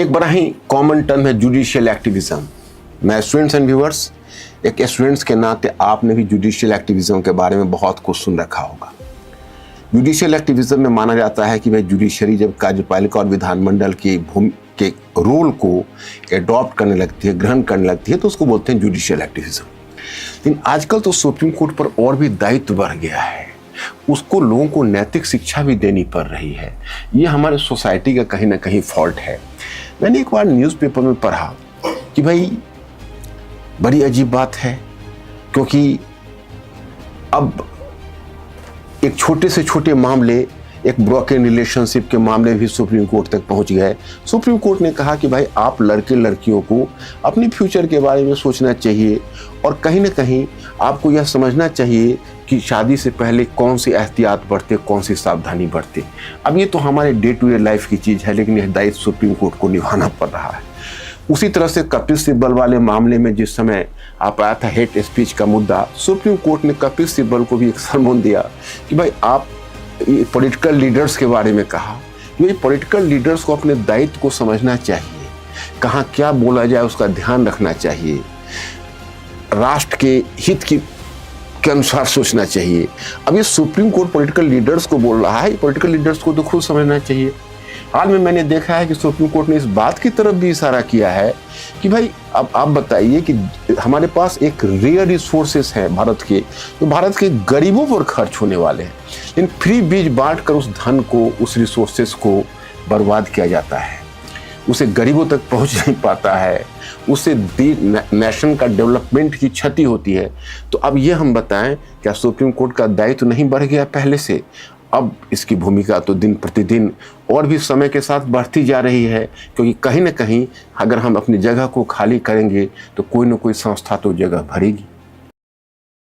एक बड़ा ही common term है जुडिशियल एक्टिविज्म। मैं स्टूडेंट्स एंड व्यूअर्स, एक स्टूडेंट्स के नाते आपने भी जुडिशियल एक्टिविज्म के बारे में बहुत कुछ सुन रखा होगा। जुडिशियल एक्टिविज्म में माना जाता है कि भाई जुडिशरी जब कार्यपालिका और विधानमंडल के रोल को एडॉप्ट करने लगती है, ग्रहण करने लगती है, तो उसको बोलते हैं जुडिशियल एक्टिविज्म। लेकिन आजकल तो सुप्रीम कोर्ट पर और भी दायित्व बढ़ गया है, उसको लोगों को नैतिक शिक्षा भी देनी पड़ रही है। ये हमारे सोसाइटी का कहीं ना कहीं फॉल्ट है। मैंने एक बार न्यूज़पेपर में पढ़ा कि भाई बड़ी अजीब बात है, क्योंकि अब एक छोटे से छोटे मामले, एक ब्रोकन रिलेशनशिप के मामले भी सुप्रीम कोर्ट तक पहुंच गए। सुप्रीम कोर्ट ने कहा कि भाई आप लड़के लड़कियों को अपनी फ्यूचर के बारे में सोचना चाहिए और कहीं ना कहीं आपको यह समझना चाहिए कि शादी से पहले कौन सी एहतियात बरते, कौन सी सावधानी बरते। अब ये तो हमारे डे टू डे लाइफ की चीज़ है, लेकिन यह दायित्व सुप्रीम कोर्ट को निभाना पड़ रहा है। उसी तरह से कपिल सिब्बल वाले मामले में जिस समय आप आया था हेट स्पीच का मुद्दा, सुप्रीम कोर्ट ने कपिल सिब्बल को भी एक सरमन दिया कि भाई आप पॉलिटिकल लीडर्स के बारे में कहा कि भाई पॉलिटिकल लीडर्स को अपने दायित्व को समझना चाहिए, कहाँ क्या बोला जाए उसका ध्यान रखना चाहिए, राष्ट्र के हित के अनुसार सोचना चाहिए। अब ये सुप्रीम कोर्ट पॉलिटिकल लीडर्स को बोल रहा है, पॉलिटिकल लीडर्स को तो खुद समझना चाहिए। हाल में मैंने देखा है कि सुप्रीम कोर्ट ने इस बात की तरफ भी इशारा किया है कि भाई अब आप बताइए कि हमारे पास एक रेयर रिसोर्सेस हैं भारत के, तो भारत के गरीबों पर खर्च होने वाले हैं, लेकिन फ्री बीज बांट कर उस धन को, उस रिसोर्सेस को बर्बाद किया जाता है, उसे गरीबों तक पहुंच नहीं पाता है, उससे नेशन का डेवलपमेंट की क्षति होती है। तो अब ये हम बताएं, क्या सुप्रीम कोर्ट का दायित्व नहीं बढ़ गया पहले से? अब इसकी भूमिका तो दिन प्रतिदिन और भी समय के साथ बढ़ती जा रही है, क्योंकि कहीं ना कहीं अगर हम अपनी जगह को खाली करेंगे तो कोई ना कोई संस्था तो जगह भरेगी।